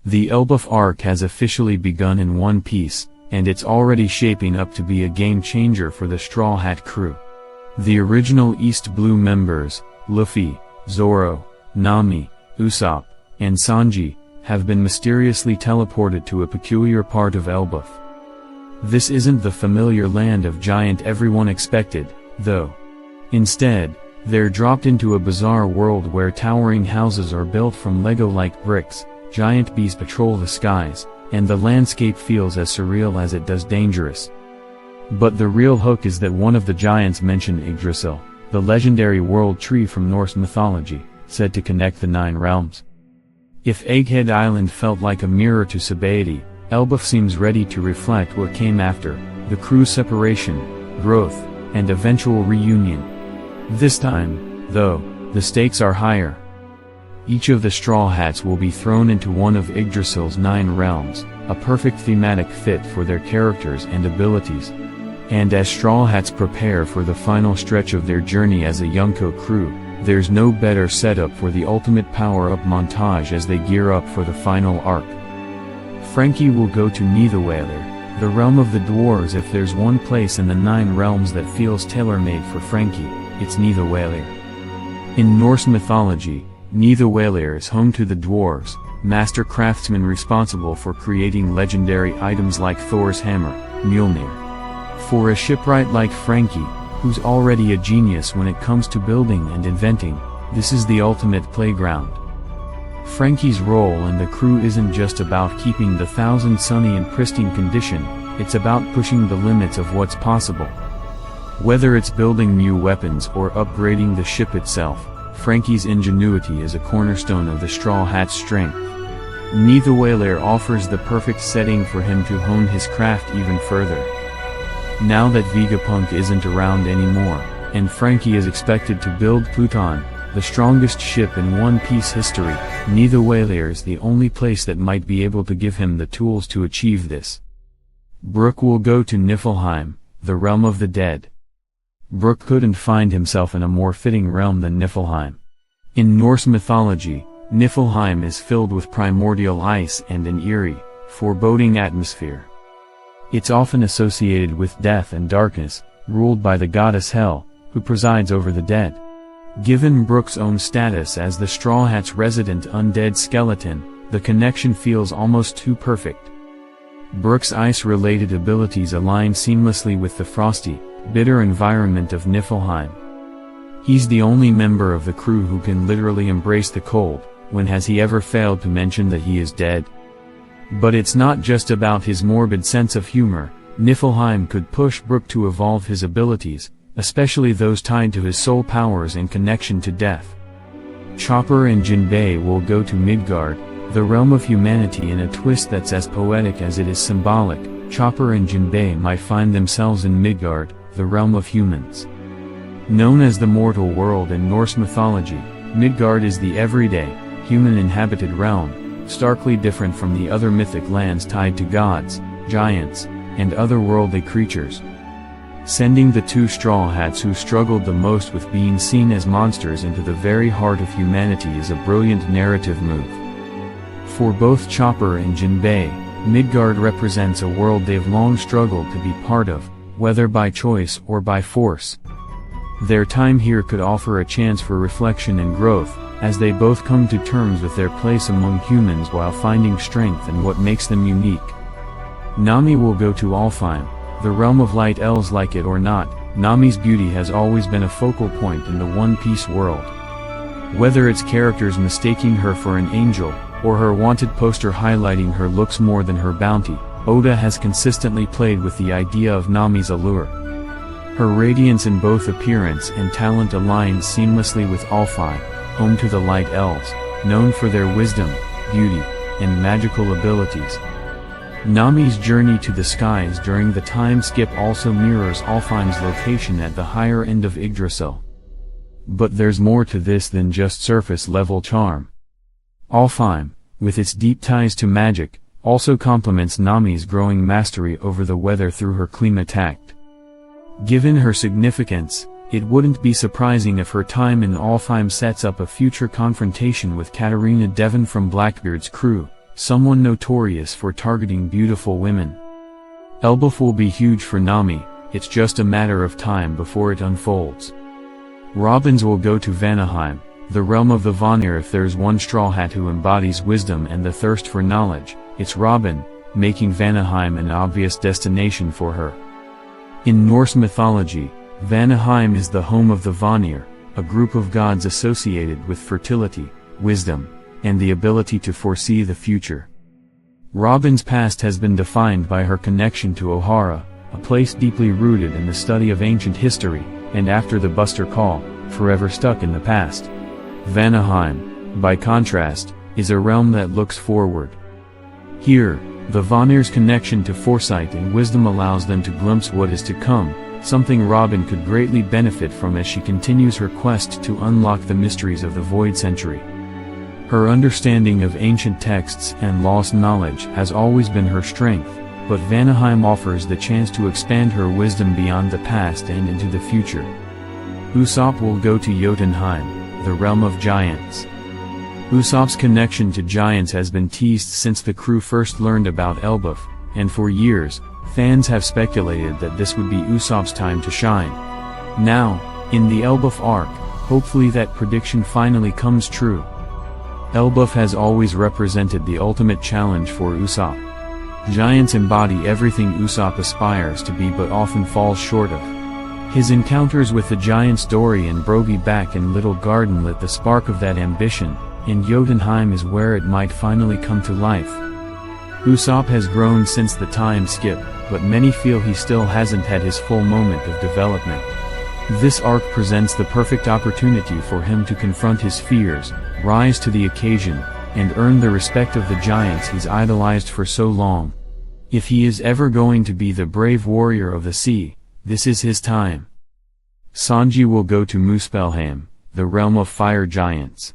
The Elbaf arc has officially begun in One Piece, and it's already shaping up to be a game-changer for the Straw Hat crew. The original East Blue members, Luffy, Zoro, Nami, Usopp, and Sanji, have been mysteriously teleported to a peculiar part of Elbaf. This isn't the familiar land of giant everyone expected, though. Instead, they're dropped into a bizarre world where towering houses are built from Lego-like bricks, giant bees patrol the skies, and the landscape feels as surreal as it does dangerous. But the real hook is that one of the giants mentioned Yggdrasil, the legendary world tree from Norse mythology, said to connect the 9 realms. If Egghead Island felt like a mirror to Sabaody, Elbaf seems ready to reflect what came after, the crew's separation, growth, and eventual reunion. This time, though, the stakes are higher. Each of the Straw Hats will be thrown into one of Yggdrasil's 9 realms, a perfect thematic fit for their characters and abilities. And as Straw Hats prepare for the final stretch of their journey as a Yonko crew, there's no better setup for the ultimate power-up montage as they gear up for the final arc. Franky will go to Nidavellir, the realm of the dwarves. If there's one place in the 9 realms that feels tailor-made for Franky, it's Nidavellir. In Norse mythology, Nidavellir is home to the dwarves, master craftsmen responsible for creating legendary items like Thor's hammer, Mjolnir. For a shipwright like Franky, who's already a genius when it comes to building and inventing, this is the ultimate playground. Franky's role in the crew isn't just about keeping the Thousand Sunny in pristine condition, it's about pushing the limits of what's possible. Whether it's building new weapons or upgrading the ship itself, Franky's ingenuity is a cornerstone of the Straw Hat's strength. Nidavellir offers the perfect setting for him to hone his craft even further. Now that Vegapunk isn't around anymore, and Franky is expected to build Pluton, the strongest ship in One Piece history, Nidavellir is the only place that might be able to give him the tools to achieve this. Brook will go to Niflheim, the realm of the dead. Brook couldn't find himself in a more fitting realm than Niflheim. In Norse mythology, Niflheim is filled with primordial ice and an eerie, foreboding atmosphere. It's often associated with death and darkness, ruled by the goddess Hel, who presides over the dead. Given Brook's own status as the Straw Hat's resident undead skeleton, the connection feels almost too perfect. Brook's ice-related abilities align seamlessly with the frosty, bitter environment of Niflheim. He's the only member of the crew who can literally embrace the cold. When has he ever failed to mention that he is dead? But it's not just about his morbid sense of humor. Niflheim could push Brook to evolve his abilities, especially those tied to his soul powers and connection to death. Chopper and Jinbei will go to Midgard, the realm of humanity, in a twist that's as poetic as it is symbolic. Chopper and Jinbei might find themselves in Midgard, the realm of humans. Known as the mortal world in Norse mythology, Midgard is the everyday, human-inhabited realm, starkly different from the other mythic lands tied to gods, giants, and otherworldly creatures. Sending the 2 Straw Hats who struggled the most with being seen as monsters into the very heart of humanity is a brilliant narrative move. For both Chopper and Jinbei, Midgard represents a world they've long struggled to be part of, whether by choice or by force. Their time here could offer a chance for reflection and growth, as they both come to terms with their place among humans while finding strength in what makes them unique. Nami will go to Alfheim, the realm of light elves. Like it or not, Nami's beauty has always been a focal point in the One Piece world. Whether it's characters mistaking her for an angel, or her wanted poster highlighting her looks more than her bounty, Oda has consistently played with the idea of Nami's allure. Her radiance in both appearance and talent aligns seamlessly with Alfheim, home to the Light Elves, known for their wisdom, beauty, and magical abilities. Nami's journey to the skies during the time skip also mirrors Alfheim's location at the higher end of Yggdrasil. But there's more to this than just surface-level charm. Alfheim, with its deep ties to magic, also complements Nami's growing mastery over the weather through her Klimatact. Given her significance, it wouldn't be surprising if her time in Alfheim sets up a future confrontation with Katarina Devon from Blackbeard's crew, someone notorious for targeting beautiful women. Elbaf will be huge for Nami, it's just a matter of time before it unfolds. Robins will go to Vanaheim, the realm of the Vanir. If there's one Straw Hat who embodies wisdom and the thirst for knowledge, it's Robin, making Vanaheim an obvious destination for her. In Norse mythology, Vanaheim is the home of the Vanir, a group of gods associated with fertility, wisdom, and the ability to foresee the future. Robin's past has been defined by her connection to Ohara, a place deeply rooted in the study of ancient history, and after the Buster Call, forever stuck in the past. Vanaheim, by contrast, is a realm that looks forward. Here, the Vanir's connection to foresight and wisdom allows them to glimpse what is to come, something Robin could greatly benefit from as she continues her quest to unlock the mysteries of the Void Century. Her understanding of ancient texts and lost knowledge has always been her strength, but Vanaheim offers the chance to expand her wisdom beyond the past and into the future. Usopp will go to Jotunheim, the realm of giants. Usopp's connection to giants has been teased since the crew first learned about Elbaf, and for years, fans have speculated that this would be Usopp's time to shine. Now, in the Elbaf arc, hopefully that prediction finally comes true. Elbaf has always represented the ultimate challenge for Usopp. Giants embody everything Usopp aspires to be but often falls short of. His encounters with the giants Dory and Brogy back in Little Garden lit the spark of that ambition, and Jotunheim is where it might finally come to life. Usopp has grown since the time skip, but many feel he still hasn't had his full moment of development. This arc presents the perfect opportunity for him to confront his fears, rise to the occasion, and earn the respect of the giants he's idolized for so long. If he is ever going to be the brave warrior of the sea, this is his time. Sanji will go to Muspelheim, the realm of fire giants.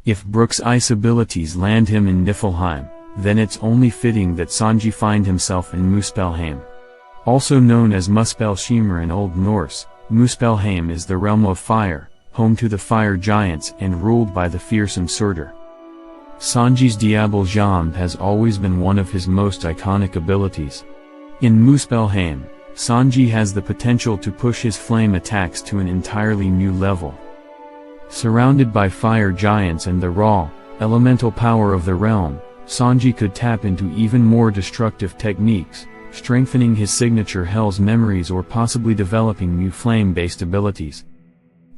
If Brook's ice abilities land him in Niflheim, then it's only fitting that Sanji find himself in Muspelheim. Also known as Muspelheimr in Old Norse, Muspelheim is the realm of fire, home to the fire giants and ruled by the fearsome Surtur. Sanji's Diable Jambe has always been one of his most iconic abilities. In Muspelheim, Sanji has the potential to push his flame attacks to an entirely new level. Surrounded by fire giants and the raw, elemental power of the realm, Sanji could tap into even more destructive techniques, strengthening his signature Hell's Memories or possibly developing new flame-based abilities.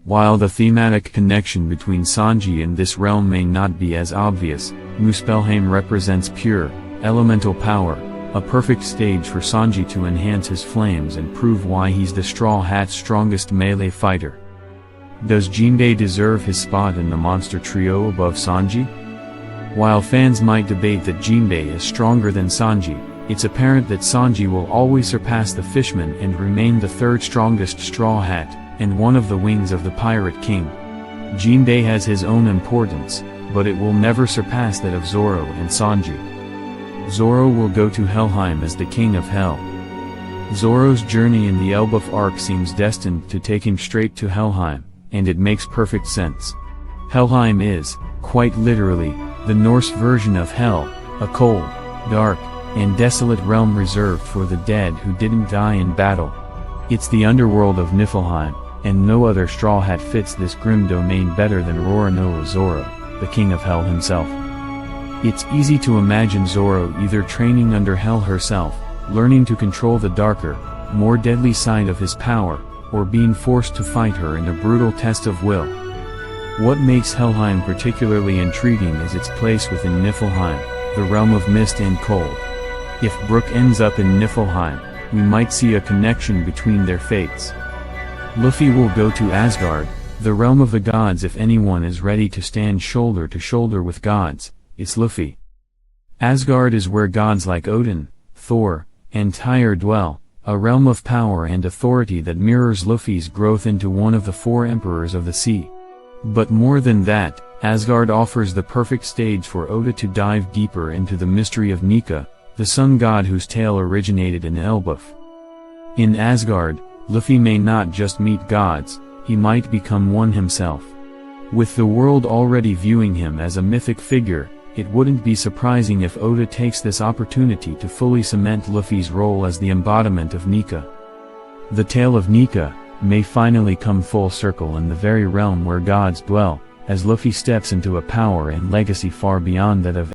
While the thematic connection between Sanji and this realm may not be as obvious, Muspelheim represents pure, elemental power, a perfect stage for Sanji to enhance his flames and prove why he's the Straw Hat's strongest melee fighter. Does Jinbei deserve his spot in the monster trio above Sanji? While fans might debate that Jinbei is stronger than Sanji, it's apparent that Sanji will always surpass the Fishman and remain the third strongest Straw Hat, and one of the wings of the Pirate King. Jinbei has his own importance, but it will never surpass that of Zoro and Sanji. Zoro will go to Helheim as the King of Hell. Zoro's journey in the Elbaf arc seems destined to take him straight to Helheim, and it makes perfect sense. Helheim is, quite literally, the Norse version of Hell, a cold, dark, and desolate realm reserved for the dead who didn't die in battle. It's the underworld of Niflheim, and no other Straw Hat fits this grim domain better than Roronoa Zoro, the King of Hell himself. It's easy to imagine Zoro either training under Hell herself, learning to control the darker, more deadly side of his power, or being forced to fight her in a brutal test of will. What makes Helheim particularly intriguing is its place within Niflheim, the realm of mist and cold. If Brook ends up in Niflheim, we might see a connection between their fates. Luffy will go to Asgard, the realm of the gods. If anyone is ready to stand shoulder to shoulder with gods, it's Luffy. Asgard is where gods like Odin, Thor, and Tyr dwell, a realm of power and authority that mirrors Luffy's growth into one of the four emperors of the sea. But more than that, Asgard offers the perfect stage for Oda to dive deeper into the mystery of Nika, the sun god whose tale originated in Elbaf. In Asgard, Luffy may not just meet gods, he might become one himself. With the world already viewing him as a mythic figure, It wouldn't be surprising if Oda takes this opportunity to fully cement Luffy's role as the embodiment of Nika. The tale of Nika may finally come full circle in the very realm where gods dwell, as Luffy steps into a power and legacy far beyond that of